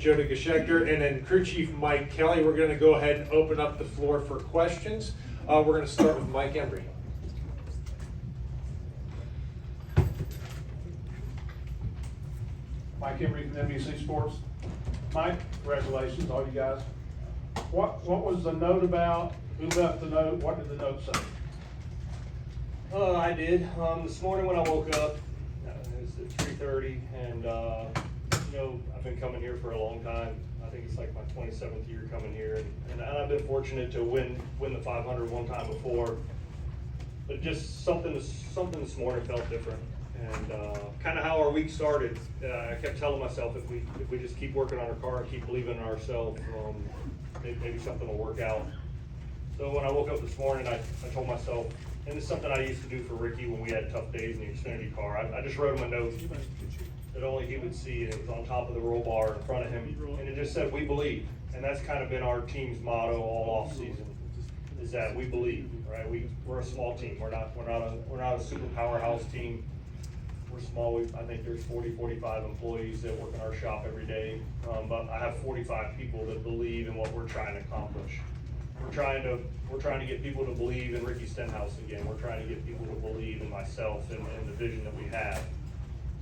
Jodi Geschickter, and then Crew Chief Mike Kelly. We're going to go ahead and open up the floor for questions. We're going to start with Mike Embry. Mike Embry from NBC Sports. Mike, congratulations, all you guys. What was the note about? Who left the note? What did the note say? I did. This morning when I woke up, it was at 3:30, and I've been coming here for a long time. I think it's like my 27th year coming here, and I've been fortunate to win the 500 one time before. But just something this morning felt different, and kind of how our week started. I kept telling myself if we just keep working on our car and keep believing in ourselves, maybe something will work out. So when I woke up this morning, I told myself, and it's something I used to do for Ricky when we had tough days in the Xfinity car. I just wrote him a note that only he would see, and it was on top of the roll bar in front of him, and it just said, "We believe." And that's kind of been our team's motto all off season, is that we believe, right? We're a small team. We're not a super powerhouse team. We're small. I think there's 40-45 employees that work in our shop every day, but I have 45 people that believe in what we're trying to accomplish. We're trying to get people to believe in Ricky Stenhouse again. We're trying to get people to believe in myself and the vision that we have.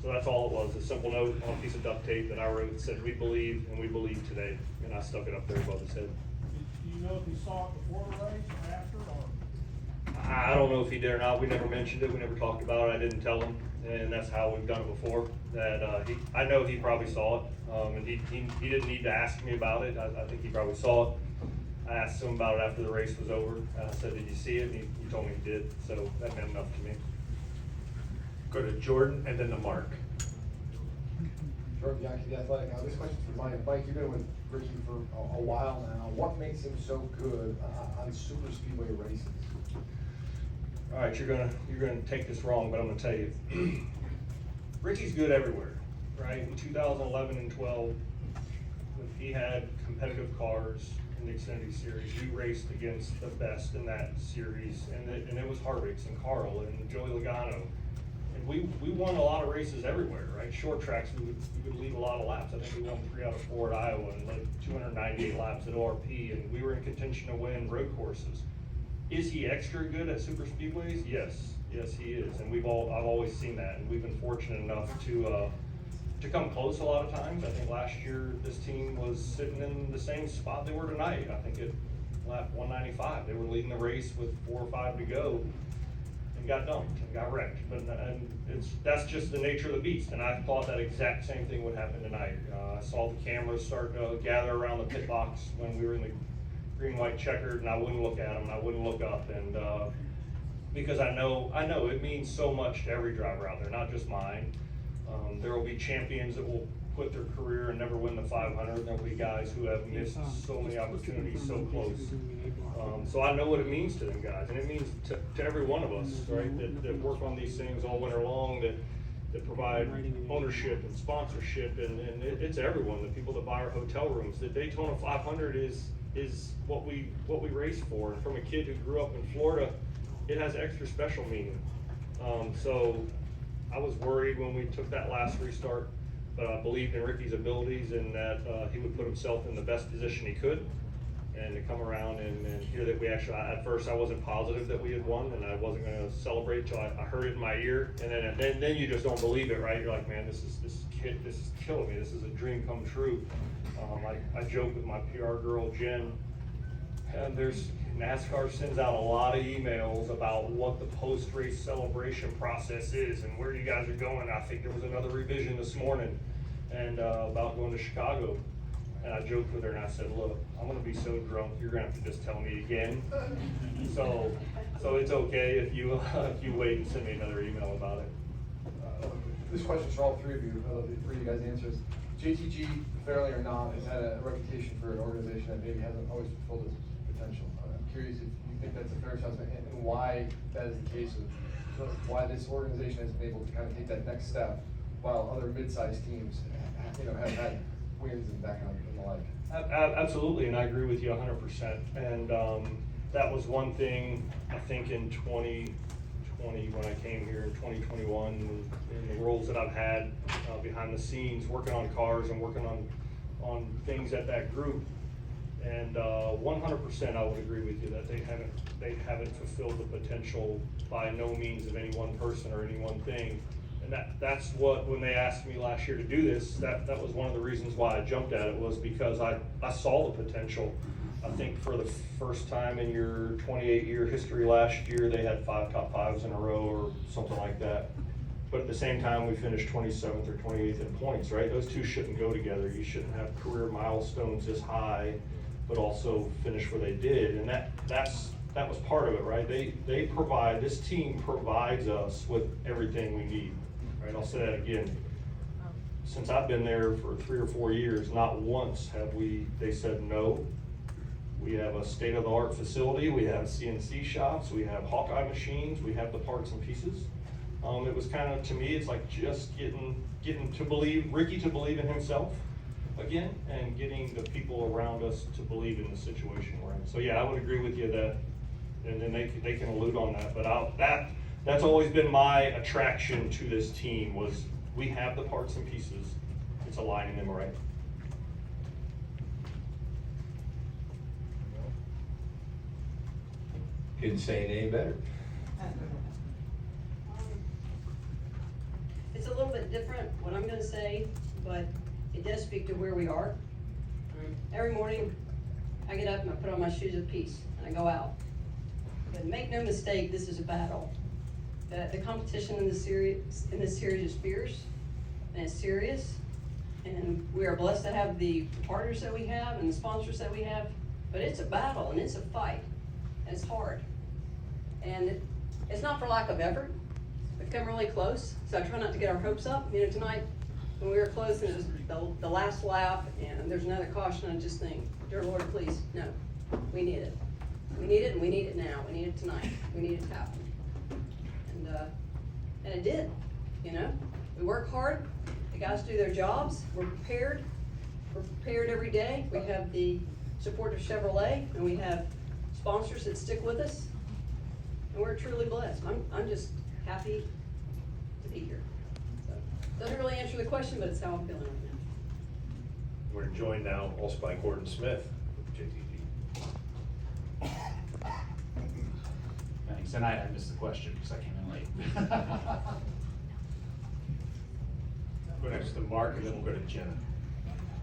So that's all it was, a simple note on a piece of duct tape that I wrote that said, "We believe, and we believe today." And I stuck it up there above his head. Do you know if he saw it before the race or after, or? I don't know if he did or not. We never mentioned it. We never talked about it. I didn't tell him. And that's how we've done it before. I know he probably saw it. And he didn't need to ask me about it. I think he probably saw it. I asked him about it after the race was over. I said, "Did you see it?" And he told me he did. So that meant enough to me. Go to Jordan and then to Mark. Jordan Yankee, The Athletic. Now, this question's for Mike. Mike, you've been with Ricky for a while now. What makes him so good on super speedway races? All right, you're gonna take this wrong, but I'm gonna tell you. Ricky's good everywhere, right? In 2011 and 12, when he had competitive cars in the Xfinity Series, we raced against the best in that series, and it was Harvick's and Carl and Joey Logano. And we won a lot of races everywhere, right? Short tracks, we would lead a lot of laps. I think we won 3 out of 4 at Iowa and led 298 laps at ORP, and we were in contention to win road courses. Is he extra good at super speedways? Yes, he is, and I've always seen that, and we've been fortunate enough to come close a lot of times. I think last year this team was sitting in the same spot they were tonight. I think at lap 195, they were leading the race with 4 or 5 to go, and got dumped and got wrecked. That's just the nature of the beast, and I thought that exact same thing would happen tonight. I saw the cameras start to gather around the pit box when we were in the green, white, checkered, and I wouldn't look at them, and I wouldn't look up, and because I know it means so much to every driver out there, not just mine. There will be champions that will quit their career and never win the 500. There will be guys who have missed so many opportunities so close. So I know what it means to them guys, and it means to every one of us, right, that work on these things all winter long, that provide ownership and sponsorship, and it's everyone, the people that buy our hotel rooms. The Daytona 500 is what we race for, and from a kid who grew up in Florida, it has extra special meaning. So I was worried when we took that last restart, but I believed in Ricky's abilities and that he would put himself in the best position he could, and to come around and hear that we actually, at first I wasn't positive that we had won, and I wasn't going to celebrate till I heard it in my ear, and then you just don't believe it, right? You're like, man, this is killing me. This is a dream come true. I joke with my PR girl Jen, and NASCAR sends out a lot of emails about what the post-race celebration process is and where you guys are going. I think there was another revision this morning and about going to Chicago. And I joked with her and I said, "Look, I'm gonna be so drunk, you're gonna have to just tell me again." So it's okay if you wait and send me another email about it. This question's for all three of you. For you guys' answers. JTG, fairly or not, has had a reputation for an organization that maybe hasn't always fulfilled its potential. I'm curious if you think that's a fair assessment and why that is the case, of why this organization has been able to kind of take that next step while other mid-sized teams have had wins and background and the like. Absolutely, and I agree with you 100%. And that was one thing I think in 2020 when I came here, in 2021, in the roles that I've had behind the scenes, working on cars and working on on things at that group. And 100% I would agree with you that they haven't fulfilled the potential by no means of any one person or any one thing. And that's what, when they asked me last year to do this, that was one of the reasons why I jumped at it, was because I saw the potential. I think for the first time in your 28-year history last year, they had 5 top 5s in a row or something like that. But at the same time, we finished 27th or 28th in points, right? Those two shouldn't go together. You shouldn't have career milestones this high, but also finish where they did. And that was part of it, right? They provide, this team provides us with everything we need, right? I'll say that again. Since I've been there for 3 or 4 years, not once have they said no. We have a state-of-the-art facility, we have CNC shops, we have Hawkeye machines, we have the parts and pieces. It was kind of, to me, it's like just getting Ricky to believe in himself again, and getting the people around us to believe in the situation we're in. So yeah, I would agree with you that, and then they can allude on that, but that's always been my attraction to this team, was we have the parts and pieces, it's aligning them right. Couldn't say it any better. It's a little bit different, what I'm gonna say, but it does speak to where we are. Every morning, I get up and I put on my shoes of peace, and I go out. But make no mistake, this is a battle. The competition in this series is fierce, and it's serious. And we are blessed to have the partners that we have and the sponsors that we have, but it's a battle and it's a fight, and it's hard. And it's not for lack of effort. We've come really close, so I try not to get our hopes up. You know, tonight, when we were close, and it was the last lap, and there's another caution, I just think, dear Lord, please, no, we need it. We need it, and we need it now. We need it tonight. We need it to happen. And it did, you know. We work hard. The guys do their jobs. We're prepared. We're prepared every day. We have the support of Chevrolet, and we have sponsors that stick with us. And we're truly blessed. I'm just happy to be here. So, doesn't really answer the question, but it's how I'm feeling right now. We're joined now also by Gordon Smith with JTG. Thanks, and I missed the question because I came in late. Go next to Mark, and then we'll go to Jenna.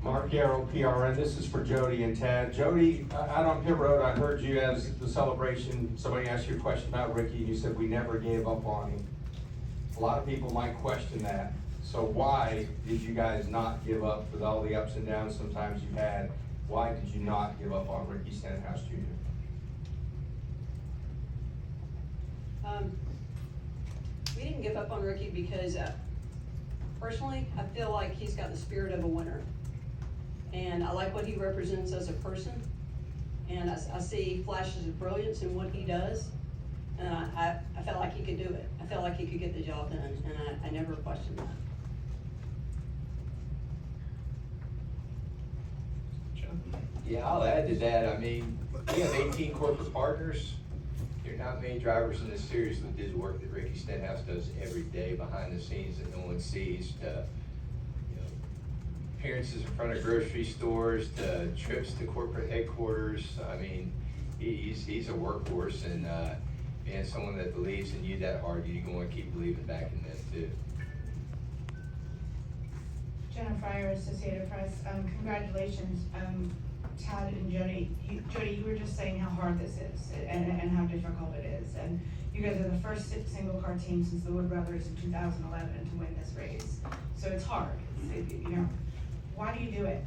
Mark Yarrow, PRN. This is for Jodi and Tad. Jodi, out on pit road, I heard you as the celebration, somebody asked you a question about Ricky, and you said we never gave up on him. A lot of people might question that. So why did you guys not give up with all the ups and downs sometimes you had? Why did you not give up on Ricky Stenhouse Jr.? We didn't give up on Ricky because, personally, I feel like he's got the spirit of a winner. And I like what he represents as a person. And I see flashes of brilliance in what he does. And I felt like he could do it. I felt like he could get the job done, and I never questioned that. Yeah, I'll add to that. I mean, we have 18 corporate partners. There are not many drivers in this series that do the work that Ricky Stenhouse does every day behind the scenes that no one sees. To, you know, appearances in front of grocery stores, to trips to corporate headquarters. I mean, he's a workhorse, and being someone that believes in you that hard, you're going to keep believing back in them too. Jenna Fryer, Associated Press. Congratulations, Tad and Jodi. Jodi, you were just saying how hard this is and how difficult it is. And you guys are the first single car team since the Wood Brothers in 2011 to win this race. So it's hard. You know, why do you do it?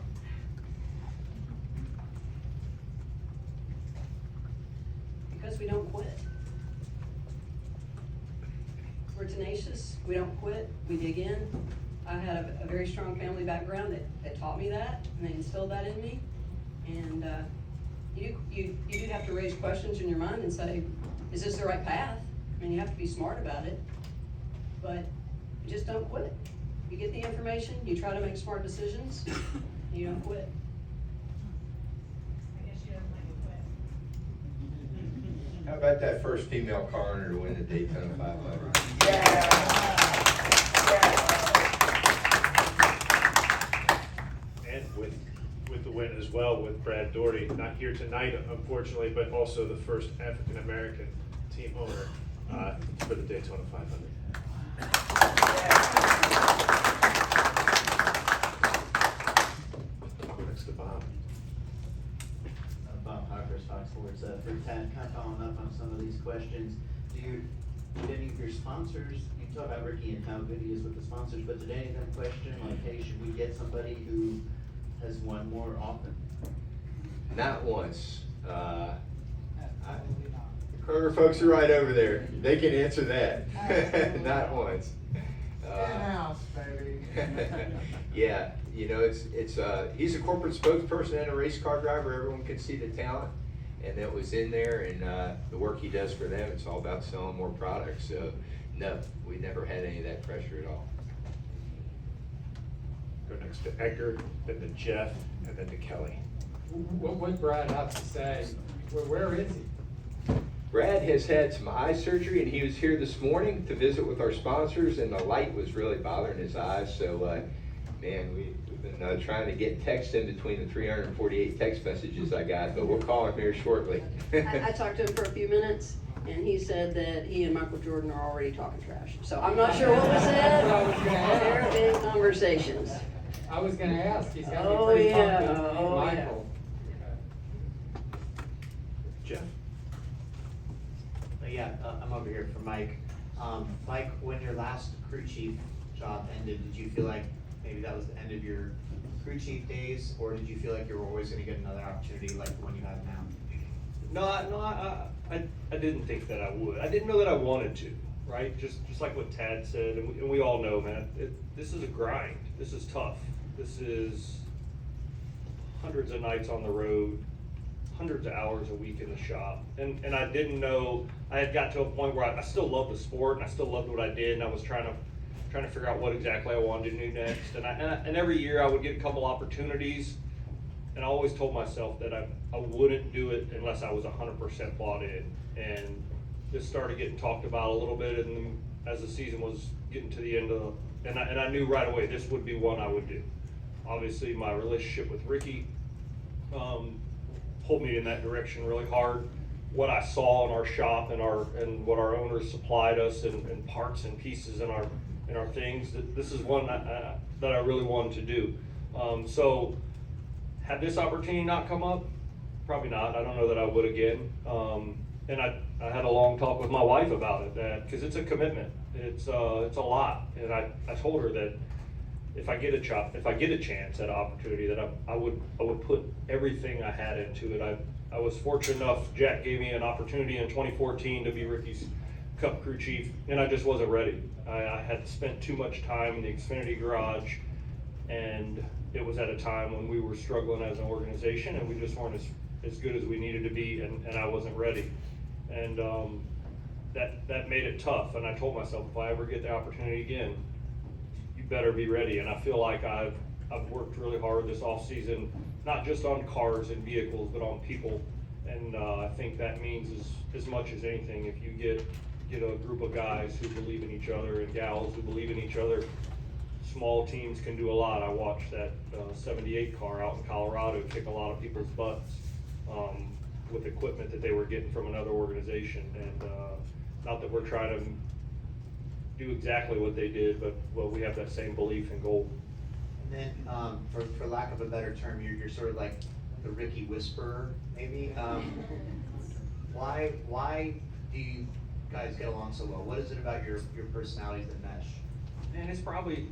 Because we don't quit. We're tenacious, we don't quit, we dig in. I had a very strong family background that taught me that, and they instilled that in me. And you do have to raise questions in your mind and say, is this the right path? I mean, you have to be smart about it, but you just don't quit. You get the information, you try to make smart decisions, and you don't quit. I guess she doesn't like to quit. How about that first female car owner to win the Daytona 500? And with the win as well with Brad Doherty, not here tonight unfortunately, but also the first African-American team owner for the Daytona 500. Next to Bob. Bob Parker, Fox Sports. For Ted, kind of following up on some of these questions, did any of your sponsors, you talk about Ricky and how good he is with the sponsors, but did any of them question, like, hey, should we get somebody who has won more often? Not once. The Kroger folks are right over there. They can answer that. Not once. In-house, baby. Yeah, you know, he's a corporate spokesperson and a race car driver. Everyone can see the talent, and that was in there, and the work he does for them, it's all about selling more products. So, no, we never had any of that pressure at all. Go next to Edgar, then to Jeff, and then to Kelly. What Brad have to say? Where is he? Brad has had some eye surgery, and he was here this morning to visit with our sponsors, and the light was really bothering his eyes. So, man, we've been trying to get text in between the 348 text messages I got, but we'll call him here shortly. I talked to him for a few minutes, and he said that he and Michael Jordan are already talking trash. So I'm not sure what was said. There have been conversations. I was gonna ask, he's gotta Oh, be pretty yeah. pumped with Oh, yeah. Michael. Jeff? Yeah, I'm over here for Mike. Mike, when your last crew chief job ended, did you feel like maybe that was the end of your crew chief days, or did you feel like you were always gonna get another opportunity like the one you have now? I didn't think that I would. I didn't know that I wanted to, right? Just like what Tad said, and we all know, man, this is a grind. This is tough. This is hundreds of nights on the road, hundreds of hours a week in the shop. And I didn't know, I had got to a point where I still loved the sport, and I still loved what I did, and I was trying to figure out what exactly I wanted to do next. And every year I would get a couple opportunities, and I always told myself that I wouldn't do it unless I was 100% bought in. And this started getting talked about a little bit, and then as the season was getting to the end of, and I knew right away this would be one I would do. Obviously, my relationship with Ricky pulled me in that direction really hard. What I saw in our shop and what our owners supplied us and parts and pieces in our things, that this is one that I really wanted to do. So had this opportunity not come up, probably not. I don't know that I would again. And I had a long talk with my wife about it, because it's a commitment. It's a lot, and I told her that if I get a chance at an opportunity, that I would put everything I had into it. I was fortunate enough. Jack gave me an opportunity in 2014 to be Ricky's Cup crew chief, and I just wasn't ready. I had spent too much time in the Xfinity garage, and it was at a time when we were struggling as an organization, and we just weren't as good as we needed to be, and I wasn't ready. And that made it tough, and I told myself, if I ever get the opportunity again, you better be ready. And I feel like I've worked really hard this off season, not just on cars and vehicles, but on people. And I think that means as much as anything, if you get a group of guys who believe in each other and gals who believe in each other, small teams can do a lot. I watched that 78 car out in Colorado kick a lot of people's butts with equipment that they were getting from another organization. And not that we're trying to do exactly what they did, but we have that same belief and goal. And then, for lack of a better term, you're sort of like the Ricky whisperer, maybe. Why do you guys get along so well? What is it about your personalities that mesh? And it's probably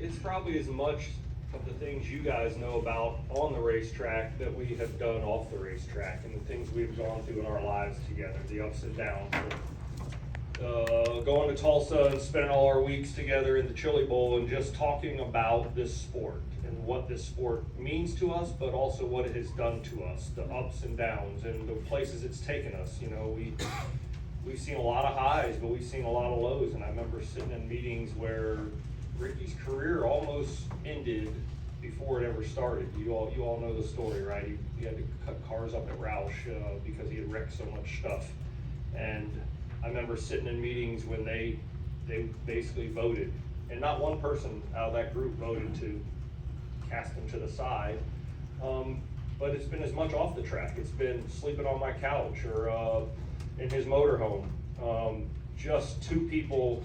as much of the things you guys know about on the racetrack that we have done off the racetrack, and the things we've gone through in our lives together, the ups and downs. Going to Tulsa and spending all our weeks together in the Chili Bowl and just talking about this sport and what this sport means to us, but also what it has done to us, the ups and downs and the places it's taken us. You know, we've seen a lot of highs, but we've seen a lot of lows. And I remember sitting in meetings where Ricky's career almost ended before it ever started. You all know the story, right? He had to cut cars up at Roush because he had wrecked so much stuff. And I remember sitting in meetings when they basically voted, and not one person out of that group voted to cast him to the side. but it's been as much off the track. It's been sleeping on my couch or in his motorhome. Just two people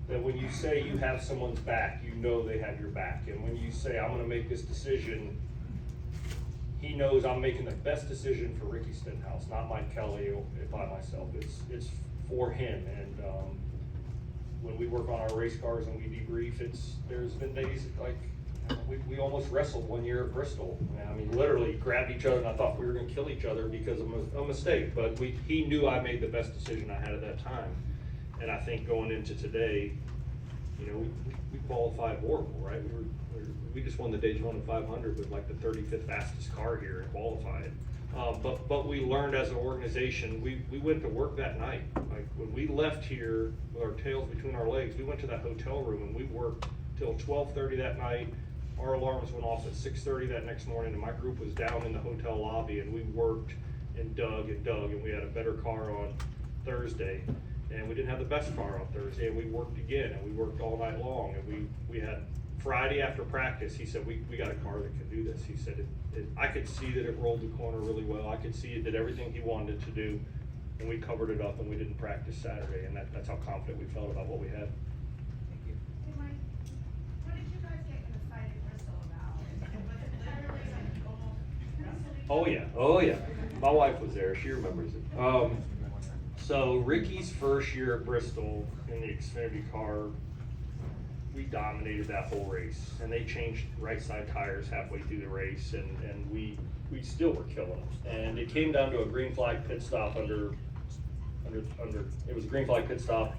that when you say you have someone's back, you know they have your back. And when you say, I'm gonna make this decision, he knows I'm making the best decision for Ricky Stenhouse, not Mike Kelly or by myself. It's for him. And when we work on our race cars and we debrief, there's been days like we almost wrestled one year at Bristol. I mean, literally grabbed each other, and I thought we were gonna kill each other because of a mistake. But he knew I made the best decision I had at that time. And I think going into today, you know, we qualified horrible, right? We just won the Daytona 500 with like the 35th fastest car here and qualified. But we learned as an organization, we went to work that night. Like when we left here with our tails between our legs, we went to that hotel room and we worked till 12:30 that night. Our alarms went off at 6:30 that next morning, and my group was down in the hotel lobby, and we worked and dug, and we had a better car on Thursday. And we didn't have the best car on Thursday, and we worked again, and we worked all night long, and we had Friday after practice, he said, we got a car that can do this. He said, I could see that it rolled the corner really well. I could see it did everything he wanted it to do, and we covered it up, and we didn't practice Saturday, and that's how confident we felt about what we had. Hey, Mike, what did you guys get in the fight at Bristol about? Was it literally like goal wrestling? Oh yeah. My wife was there, she remembers it. So Ricky's first year at Bristol in the Xfinity car, we dominated that whole race, and they changed right side tires halfway through the race, and we still were killing them. And it came down to a green flag pit stop it was a green flag pit stop,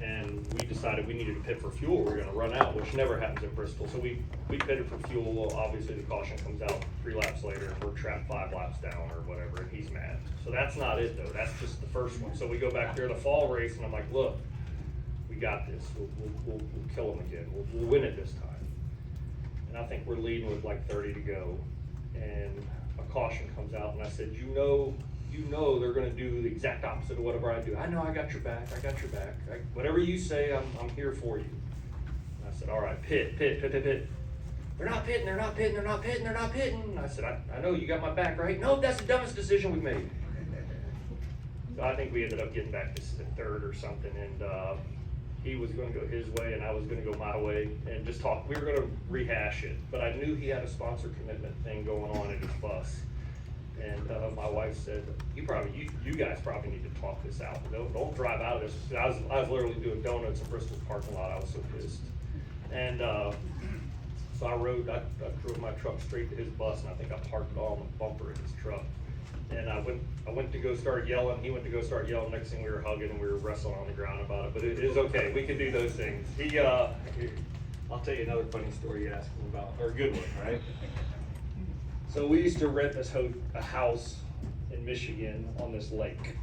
and we decided we needed to pit for fuel. We were gonna run out, which never happens at Bristol. So we pitted for fuel. Well, obviously the caution comes out 3 laps later, and we're trapped 5 laps down or whatever, and he's mad. So that's not it though, that's just the first one. So we go back there to the fall race, and I'm like, look, we got this, we'll kill him again, we'll win it this time. And I think we're leading with like 30 to go, and a caution comes out, and I said, you know they're gonna do the exact opposite of whatever I do. I know I got your back, whatever you say, I'm here for you. And I said, all right, pit. They're not pitting. I said, I know you got my back, right? No, that's the dumbest decision we've made. So I think we ended up getting back to third or something, and he was gonna go his way and I was gonna go my way and just talk. We were gonna rehash it, but I knew he had a sponsor commitment thing going on in his bus. And my wife said, you guys probably need to talk this out. Don't drive out of this. I was literally doing donuts in Bristol's parking lot. I was so pissed. And so I drove my truck straight to his bus, and I think I parked it all on the bumper of his truck. And I went to go start yelling. He went to go start yelling. Next thing we were hugging and we were wrestling on the ground about it. But it is okay. We can do those things. I'll tell you another funny story you asked him about, or a good one, right? So we used to rent a house in Michigan on this lake,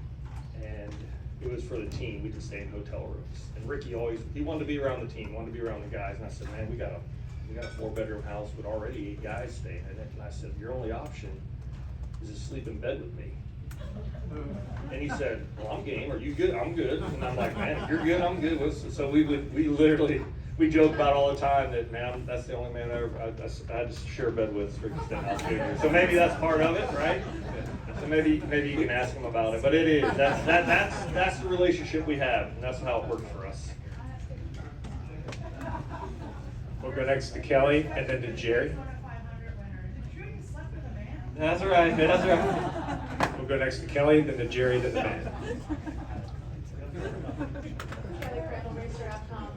and it was for the team. We could stay in hotel rooms. And Ricky he wanted to be around the team, wanted to be around the guys. And I said, man, we got a 4-bedroom house with already 8 guys staying in it. And I said, your only option is to sleep in bed with me. And he said, well, I'm game. Are you good? I'm good. And I'm like, man, if you're good, I'm good. So we joke about all the time that, man, that's the only man I had to share a bed with, Ricky Stenhouse Jr. So maybe that's part of it, right? So maybe you can ask him about it. But it is, that's the relationship we have, and that's how it works for us. We'll go next to Kelly and then to Jerry. That's right. We'll go next to Kelly, then to Jerry, then to man. Kelly Crandall, Racer.com.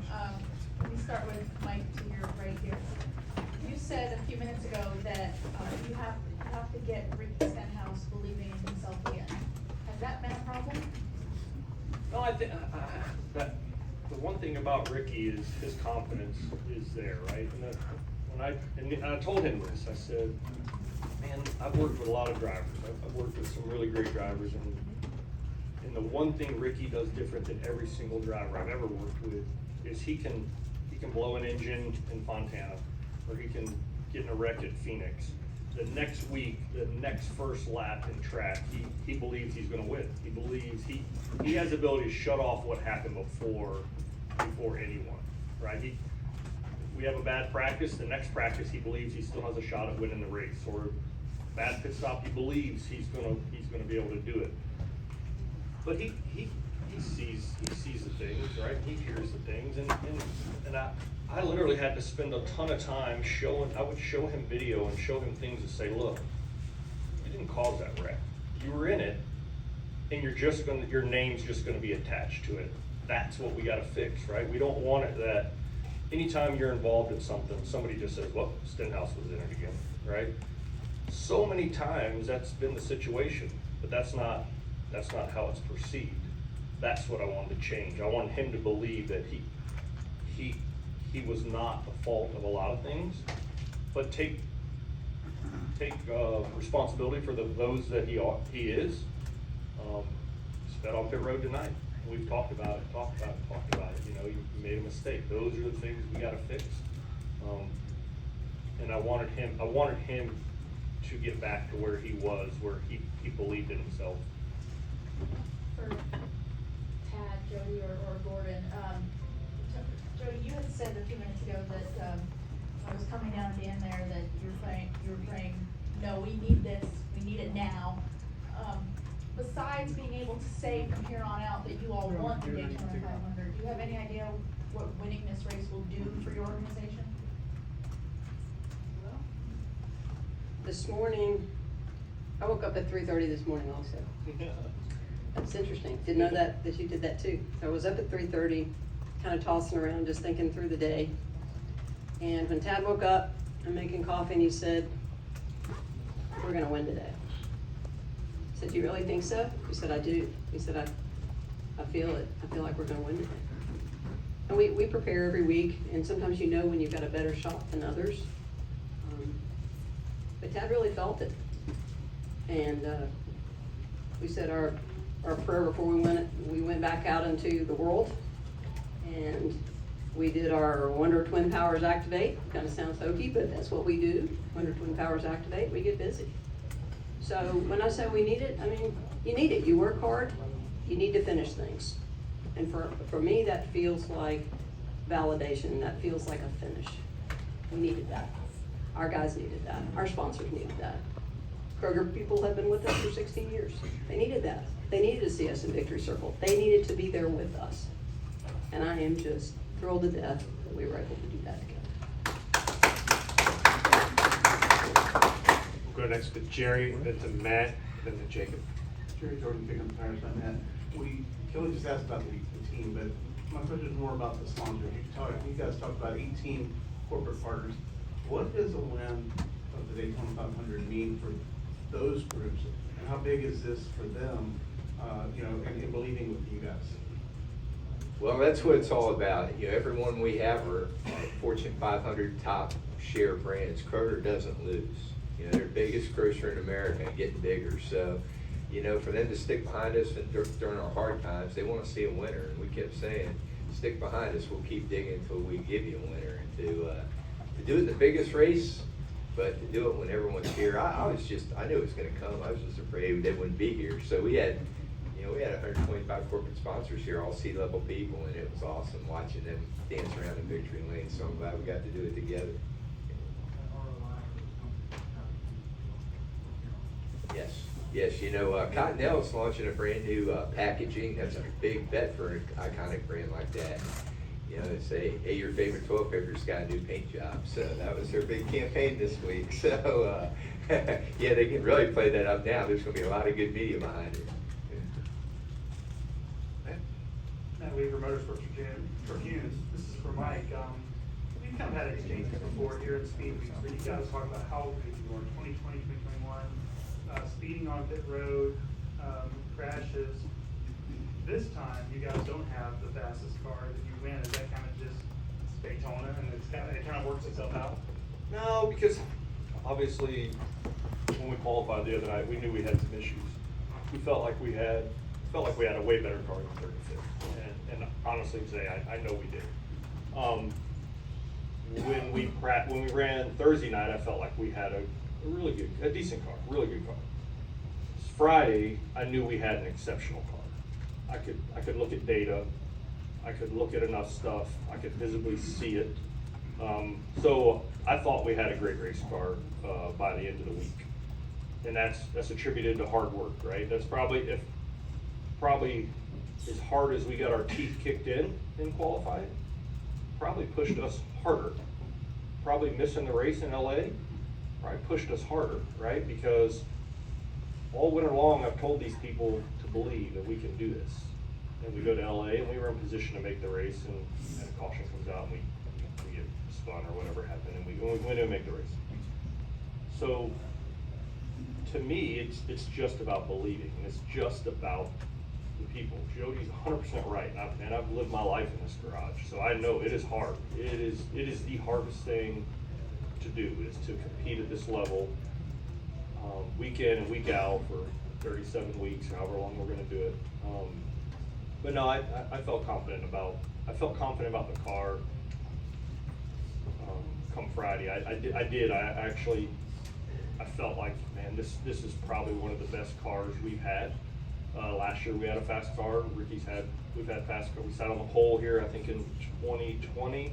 Let me start with Mike to your right here. You said a few minutes ago that you have to get Ricky Stenhouse believing in himself again. Has that been a problem? No, I think that the one thing about Ricky is his confidence is there, right? And I told him this. I said, man, I've worked with a lot of drivers. I've worked with some really great drivers, and the one thing Ricky does different than every single driver I've ever worked with is he can blow an engine in Fontana, or he can get in a wreck at Phoenix. The next week, the next first lap in track, he believes he's gonna win. He believes he has the ability to shut off what happened before anyone, right? We have a bad practice, the next practice he believes he still has a shot at winning the race, or bad pit stop, he believes he's gonna be able to do it. But he sees the things, right? He hears the things, and I literally had to spend a ton of time I would show him video and show him things to say, look, you didn't cause that wreck. You were in it, and your name's just gonna be attached to it. That's what we gotta fix, right? We don't want it that anytime you're involved in something, somebody just says, well, Stenhouse was in it again, right? So many times that's been the situation, but that's not how it's perceived. That's what I wanted to change. I wanted him to believe that he was not the fault of a lot of things, but take responsibility for those that he is. Sped on pit road tonight. We've talked about it. You know, you made a mistake. Those are the things we gotta fix. And I wanted him to get back to where he was, where he believed in himself. For Tad, Jodi, or Gordon, Jodi, you had said a few minutes ago that, I was coming down at the end there, that you were praying, no, we need this, we need it now. Besides being able to say from here on out that you all want the Daytona 500, do you have any idea what winning this race will do for your organization? This morning, I woke up at 3:30 this morning also. That's interesting. Didn't know that you did that too. So I was up at 3:30, kind of tossing around, just thinking through the day. And when Tad woke up, I'm making coffee, and he said, we're gonna win today. I said, do you really think so? He said, I do. He said, I feel it. I feel like we're gonna win today. And we prepare every week, and sometimes you know when you've got a better shot than others. But Tad really felt it. And we said our prayer before we went back out into the world. And we did our Wonder Twin Powers Activate. Kind of sounds hokey, but that's what we do. Wonder Twin Powers Activate, we get busy. So when I say we need it, I mean, you need it. You work hard, you need to finish things. And for me, that feels like validation. That feels like a finish. We needed that. Our guys needed that. Our sponsors needed that. Kroger people have been with us for 16 years. They needed that. They needed to see us in Victory Circle. They needed to be there with us. And I am just thrilled to death that we were able to do that together. We'll go next to Jerry, then to Matt, then to Jacob. Jerry Jordan, picking up tires on that. Kelly just asked about the team, but my question is more about the sponsors. You guys talked about 18 corporate partners. What does a win of the Daytona 500 mean for those groups? And how big is this for them, and believing with you guys? Well, that's what it's all about. You know, everyone we have are Fortune 500 top share brands. Kroger doesn't lose. You know, they're the biggest grocer in America and getting bigger. So, for them to stick behind us and during our hard times, they want to see a winner. And we kept saying, stick behind us, we'll keep digging until we give you a winner. And to do it in the biggest race, but to do it when everyone's here, I knew it was going to come. I was just afraid they wouldn't be here. So we had 125 corporate sponsors here, all C-level people, and it was awesome watching them dance around the victory lane. So I'm glad we got to do it together. Yes, Cottonelle's launching a brand new packaging. That's a big bet for an iconic brand like that. They say, hey, your favorite toilet paper's got a new paint job. So that was their big campaign this week. So, yeah, they can really play that up now. There's going to be a lot of good media behind it. Matt Weaver, Motorsports Reviews. This is for Mike. We've kind of had exchanges before here at Speed Weeks where you guys talk about how good you are, 2020, 2021, speeding on pit road, crashes. This time, you guys don't have the fastest car that you win. Is that kind of just Daytona and it kind of works itself out? No, because obviously when we qualified the other night, we knew we had some issues. We felt like we had a way better car than 35th, and honestly today, I know we did. When we ran Thursday night, I felt like we had a decent car, really good car. Friday, I knew we had an exceptional car. I could look at data, I could look at enough stuff, I could visibly see it. So I thought we had a great race car by the end of the week. And that's attributed to hard work, right? That's probably as hard as we got our teeth kicked in qualifying, probably pushed us harder. Probably missing the race in LA, probably pushed us harder, right? Because all winter long, I've told these people to believe that we can do this. And we go to LA and we were in position to make the race, and a caution comes out and we get spun or whatever happened, and we went in and make the race. So to me, it's just about believing, and it's just about the people. Jodi's 100% right, and I've lived my life in this garage, so I know it is hard. It is the hardest thing to do, is to compete at this level, week in and week out for 37 weeks, however long we're going to do it. But no, I felt confident about the car. Come Friday, I felt like, man, this is probably one of the best cars we've had. Last year we had a fast car. We've had fast cars. We sat on the pole here, I think in 2020.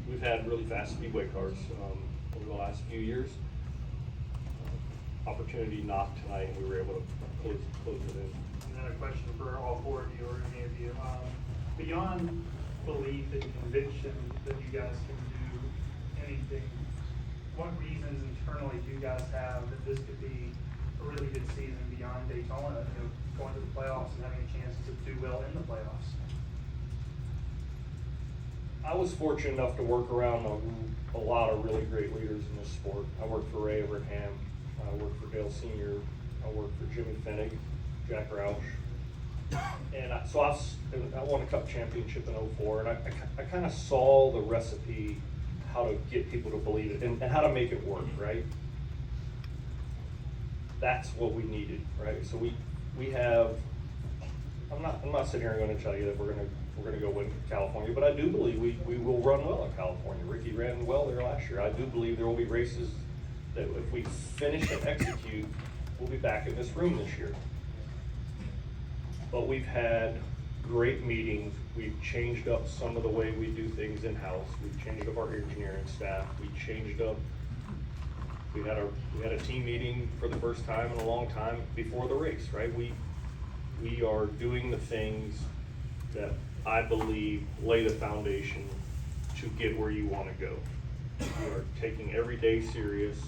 We've had really fast speedway cars over the last few years. Opportunity knocked tonight, and we were able to close it in. And then a question for all four of you or any of you. Beyond belief and conviction that you guys can do anything, what reasons internally do you guys have that this could be a really good season beyond Daytona, going to the playoffs and having a chance to do well in the playoffs? I was fortunate enough to work around a lot of really great leaders in this sport. I worked for Ray Abraham, I worked for Dale Sr., I worked for Jimmy Finnig, Jack Roush. And I won a cup championship in 04, and I kind of saw the recipe, how to get people to believe it and how to make it work, right? That's what we needed, right? So we have, I'm not sitting here going to tell you that we're gonna go win California, but I do believe we will run well in California. Ricky ran well there last year. I do believe there will be races that if we finish and execute, we'll be back in this room this year. But we've had great meetings. We've changed up some of the way we do things in-house. We've changed up our engineering staff. We had a team meeting for the first time in a long time before the race, right? We are doing the things that I believe lay the foundation to get where you want to go. We are taking every day serious.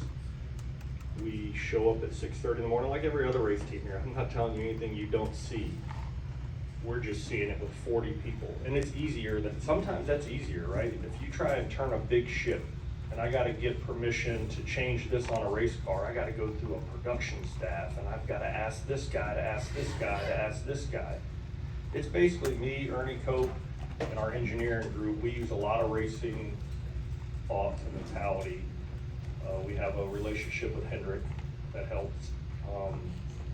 We show up at 6:30 in the morning like every other race team here. I'm not telling you anything you don't see. We're just seeing it with 40 people. And it's easier, sometimes that's easier, right? If you try and turn a big ship, and I gotta get permission to change this on a race car, I gotta go through a production staff, and I've gotta ask this guy to ask this guy to ask this guy. It's basically me, Ernie Cope, and our engineering group. We use a lot of racing thought and mentality. We have a relationship with Hendrick that helps.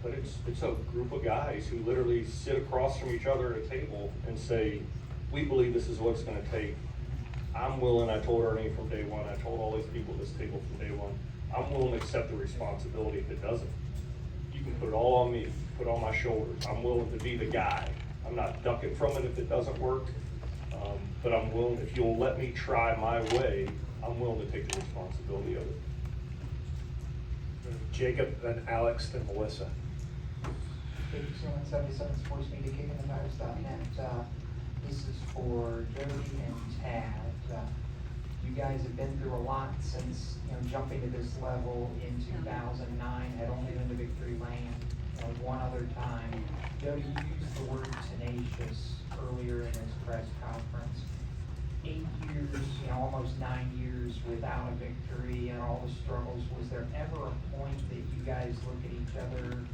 But it's a group of guys who literally sit across from each other at a table and say, we believe this is what it's gonna take. I'm willing, I told Ernie from day one, I told all these people at this table from day one, I'm willing to accept the responsibility if it doesn't. You can put it all on me, put it on my shoulders. I'm willing to be the guy. I'm not ducking from it if it doesn't work. But I'm willing, if you'll let me try my way, I'm willing to take the responsibility of it. Jacob, then Alex, then Melissa. 177 Sports Media, KickingTheTires.net. This is for Jodi and Tad. You guys have been through a lot since jumping to this level in 2009. Had only been to victory lane one other time. Jodi, you used the word tenacious earlier in this press conference. 8 years, almost 9 years without a victory and all the struggles. Was there ever a point that you guys look at each other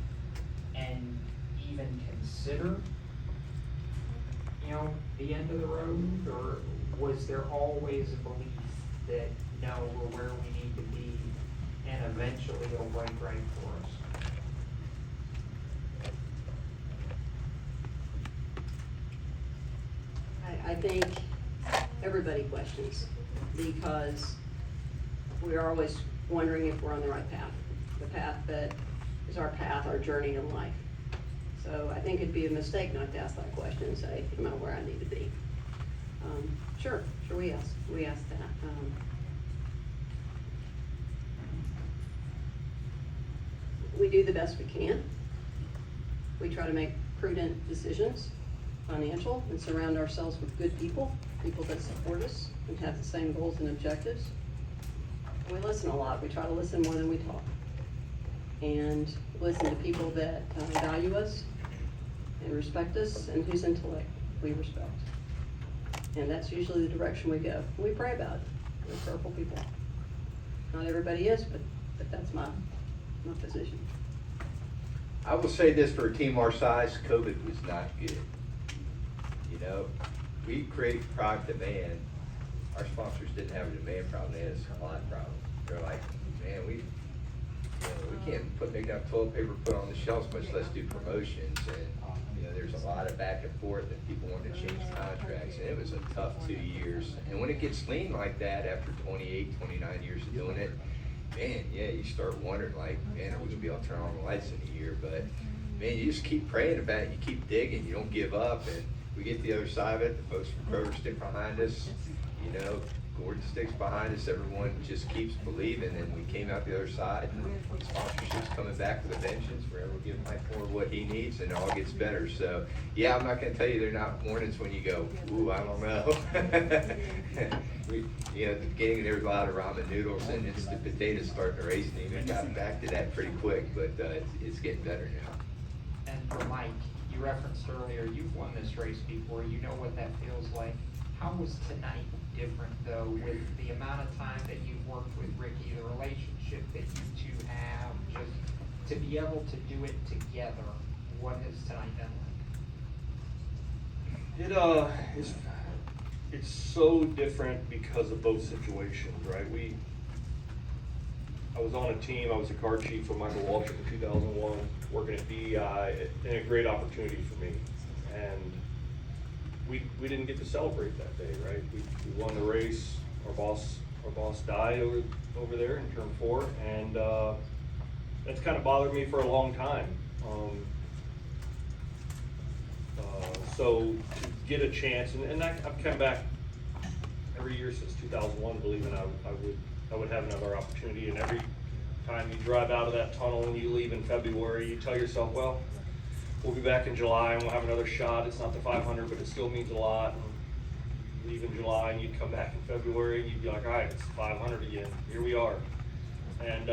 and even consider, the end of the road? Or was there always a belief that, no, we're where we need to be and eventually it'll break right for us? I think everybody questions, because we are always wondering if we're on the right path, the path that is our path, our journey in life. So I think it'd be a mistake not to ask that question and say, am I where I need to be? Sure, we ask that. do the best we can. We try to make prudent decisions, financial, and surround ourselves with good people, people that support us and have the same goals and objectives. We listen a lot. We try to listen more than we talk. And listen to people that value us and respect us and whose intellect we respect. And that's usually the direction we go. We pray about it. We're prayerful people. Not everybody is, but that's my position. I will say this, for a team our size, COVID was not good. You know, we created product demand. Our sponsors didn't have a demand problem, they had a supply problem. They're like, man, we can't make enough toilet paper put on the shelves, much less do promotions. And, you know, there's a lot of back and forth and people wanted to change contracts. And it was a tough 2 years. And when it gets lean like that, after 28, 29 years of doing it, man, yeah, you start wondering, like, man, are we gonna be able to turn on the lights in a year? But, man, you just keep praying about it, you keep digging, you don't give up, and we get to the other side of it, the folks from Kroger stick behind us, you know, Gordon sticks behind us, everyone just keeps believing, and we came out the other side, and sponsorship's coming back with a vengeance, we're able to give Mike Moore what he needs, and it all gets better. So, yeah, I'm not gonna tell you they're not mornings when you go, ooh, I don't know. You know, at the beginning there was a lot of ramen noodles and instant potatoes starting to race, and even got back to that pretty quick, but it's getting better now. And for Mike, you referenced earlier, you've won this race before, you know what that feels like. How was tonight different though, with the amount of time that you've worked with Ricky, the relationship that you two have, just to be able to do it together? What has tonight been like? It's so different because of both situations, right? I was on a team, I was a car chief for Michael Waltrip in 2001, working at BEI, and a great opportunity for me. And we didn't get to celebrate that day, right? We won the race, our boss died over there in turn 4, and that's kind of bothered me for a long time. So to get a chance, and I've come back every year since 2001, believing I would have another opportunity. And every time you drive out of that tunnel and you leave in February, you tell yourself, well, we'll be back in July and we'll have another shot. It's not the 500, but it still means a lot. And you leave in July and you'd come back in February and you'd be like, all right, it's 500 again. Here we are. And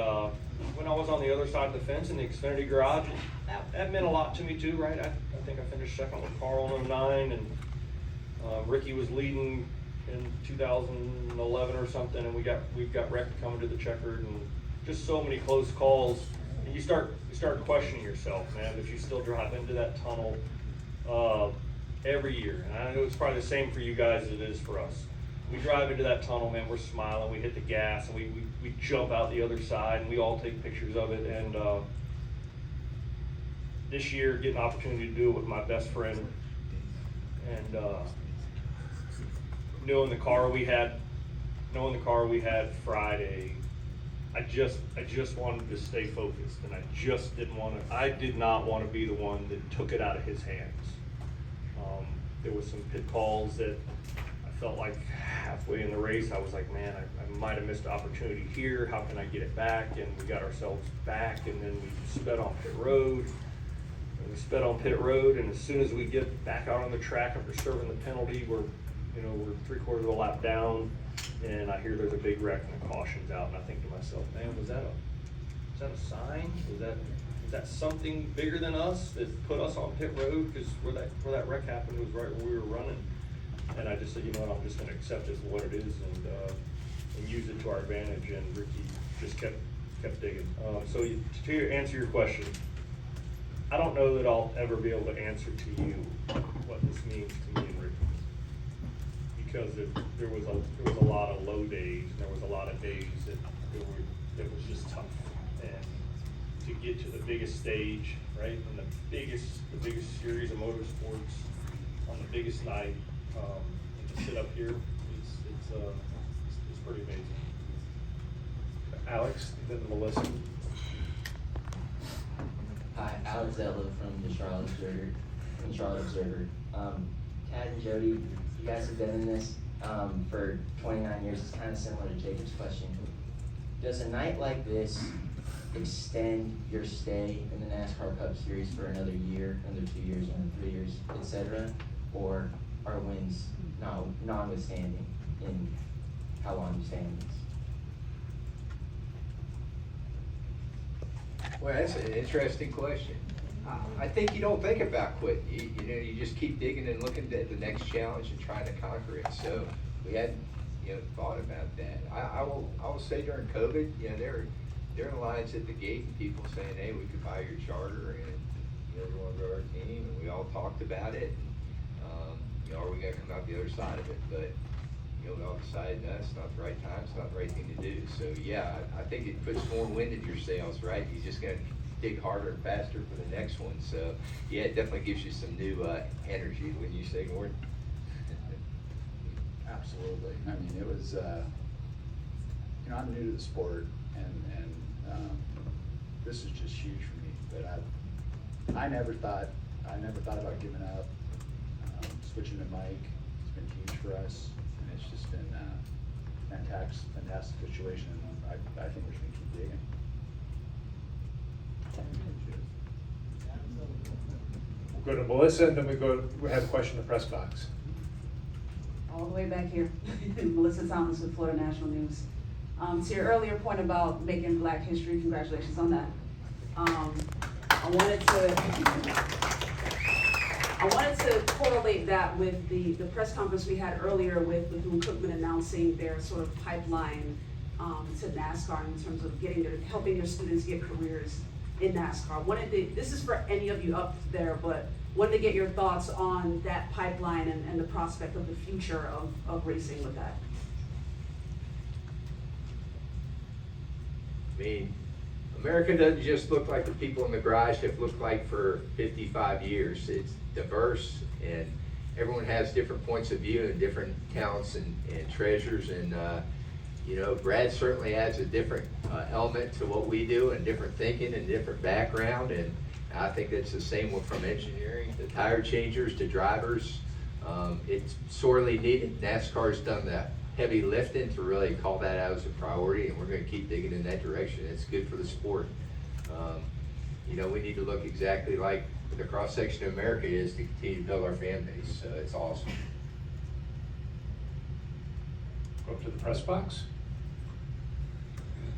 when I was on the other side of the fence in the Xfinity garage, that meant a lot to me too, right? I think I finished second with Carl in 09, and Ricky was leading in 2011 or something, and we've got wrecked coming to the checkered, and just so many close calls. And you start questioning yourself, man, that you still drive into that tunnel every year. And I know it's probably the same for you guys as it is for us. We drive into that tunnel, man, we're smiling, we hit the gas, and we jump out the other side, and we all take pictures of it. And this year, getting an opportunity to do it with my best friend, and knowing the car we had Friday, I just wanted to stay focused, and I did not want to be the one that took it out of his hands. There was some pit calls that I felt like halfway in the race, I was like, man, I might have missed an opportunity here. How can I get it back? And we got ourselves back, and then we sped on pit road. And as soon as we get back out on the track after serving the penalty, we're 3/4 of a lap down, and I hear there's a big wreck and the caution's out, and I think to myself, man, was that a sign? Was that something bigger than us that put us on pit road? Because where that wreck happened was right where we were running. And I just said, you know what, I'm just gonna accept it for what it is and use it to our advantage. And Ricky just kept digging. So to answer your question, I don't know that I'll ever be able to answer to you what this means to me and Ricky, because there was a lot of low days, and there was a lot of days that was just tough. And to get to the biggest stage, right, and the biggest series of motorsports on the biggest night, and to sit up here, it's pretty amazing. Alex, then Melissa. Hi, Alex Zello from the Charlotte Observer. Tad and Jodi, you guys have been in this for 29 years. It's kind of similar to Jacob's question. Does a night like this extend your stay in the NASCAR Cup Series for another year, another 2 years, another 3 years, etc.? Or are wins notwithstanding in how long you stay in this? Well, that's an interesting question. I think you don't think about quitting. You know, you just keep digging and looking at the next challenge and trying to conquer it. So we hadn't, thought about that. I will say during COVID, there are lines at the gate and people saying, hey, we could buy your charter and, we want to grow our team, and we all talked about it. Are we gonna come out the other side of it? But, we all decided, no, it's not the right time, it's not the right thing to do. So, yeah, I think it puts more wind in your sails, right? You're just gonna dig harder and faster for the next one. So, yeah, it definitely gives you some new energy when you say, Gordon. Absolutely. I mean, it was, I'm new to the sport, and this is just huge for me. But I never thought about giving up. Switching to Mike, it's been huge for us, and it's just been a fantastic situation, and I think we're just gonna keep digging. We'll go to Melissa, and then we have a question in the press box. All the way back here. Melissa Thomas with Florida National News. To your earlier point about making Black history, congratulations on that. I wanted to correlate that with the press conference we had earlier with Bethune-Cookman announcing their sort of pipeline to NASCAR in terms of helping their students get careers in NASCAR. This is for any of you up there, but wanted to get your thoughts on that pipeline and the prospect of the future of racing with that. I mean, America doesn't just look like the people in the garage have looked like for 55 years. It's diverse, and everyone has different points of view and different talents and treasures. And, Brad certainly adds a different element to what we do, and different thinking and different background. And I think that's the same one from engineering to tire changers to drivers. It's sorely needed. NASCAR's done that heavy lifting to really call that out as a priority, and we're going to keep digging in that direction. It's good for the sport. We need to look exactly like the cross-section of America is to continue to build our fan base. So it's awesome. Go up to the press box.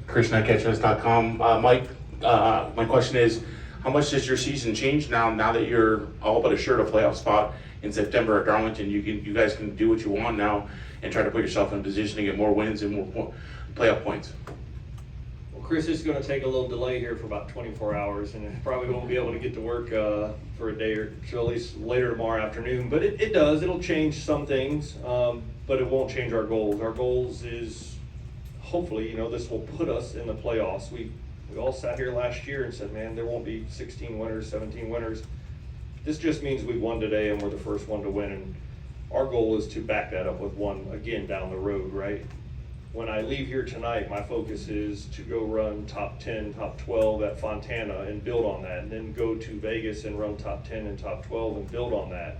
ChrisNightCatchers.com. Mike, my question is, how much does your season change now that you're all but assured a playoff spot in September at Darlington? You guys can do what you want now and try to put yourself in a position to get more wins and more playoff points. Well, Chris, it's going to take a little delay here for about 24 hours, and probably won't be able to get to work for a day or so, at least later tomorrow afternoon. But it'll change some things, but it won't change our goals. Our goals is, hopefully, this will put us in the playoffs. We all sat here last year and said, man, there won't be 16 winners, 17 winners. This just means we won today and we're the first one to win, and our goal is to back that up with one again down the road, right? When I leave here tonight, my focus is to go run top 10, top 12 at Fontana and build on that, and then go to Vegas and run top 10 and top 12 and build on that,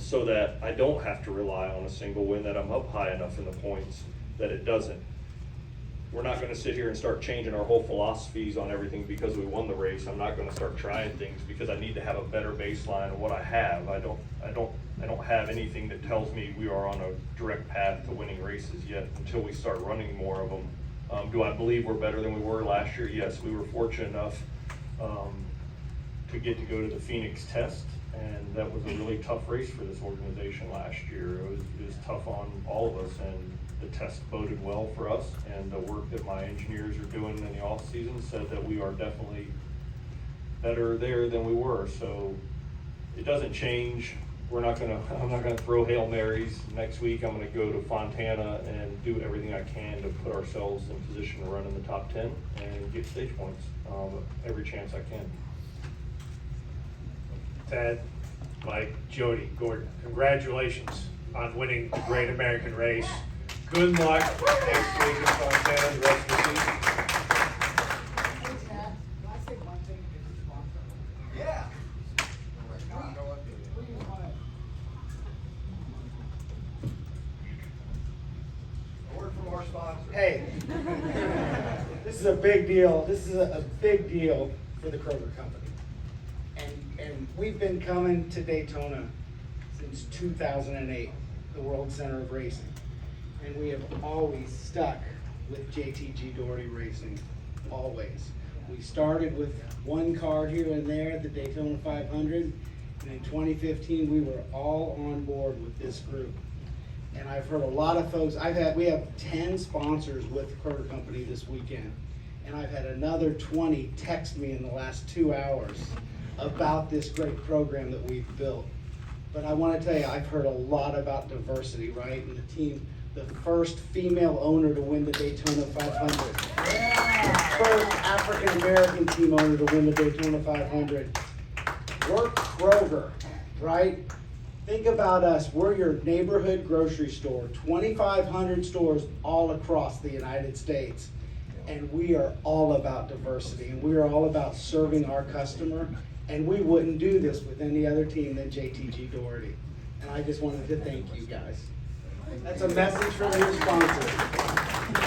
so that I don't have to rely on a single win, that I'm up high enough in the points that it doesn't. We're not going to sit here and start changing our whole philosophies on everything because we won the race. I'm not going to start trying things because I need to have a better baseline of what I have. I don't have anything that tells me we are on a direct path to winning races yet until we start running more of them. Do I believe we're better than we were last year? Yes, we were fortunate enough to get to go to the Phoenix test, and that was a really tough race for this organization last year. It was tough on all of us, and the test boded well for us, and the work that my engineers are doing in the off season said that we are definitely better there than we were. So it doesn't change. I'm not gonna throw Hail Marys. Next week I'm gonna go to Fontana and do everything I can to put ourselves in position to run in the top 10 and get stage points every chance I can. Ted, Mike, Jodi, Gordon, congratulations on winning the Great American Race. Good luck next week in Fontana, the rest of the season. Yeah. A word from our sponsor. Hey. This is a big deal. This is a big deal for the Kroger Company. And we've been coming to Daytona since 2008, the World Center of Racing. And we have always stuck with JTG Doherty Racing, always. We started with one car here and there at the Daytona 500, and in 2015, we were all on board with this group. And I've heard a lot of folks, we have 10 sponsors with the Kroger Company this weekend. And I've had another 20 text me in the last 2 hours about this great program that we've built. But I want to tell you, I've heard a lot about diversity, right? And the team, the first female owner to win the Daytona 500. Yeah. The first African-American team owner to win the Daytona 500. We're Kroger, right? Think about us, we're your neighborhood grocery store, 2,500 stores all across the United States. And we are all about diversity, and we are all about serving our customer. And we wouldn't do this with any other team than JTG Doherty. And I just wanted to thank you guys. That's a message from your sponsor.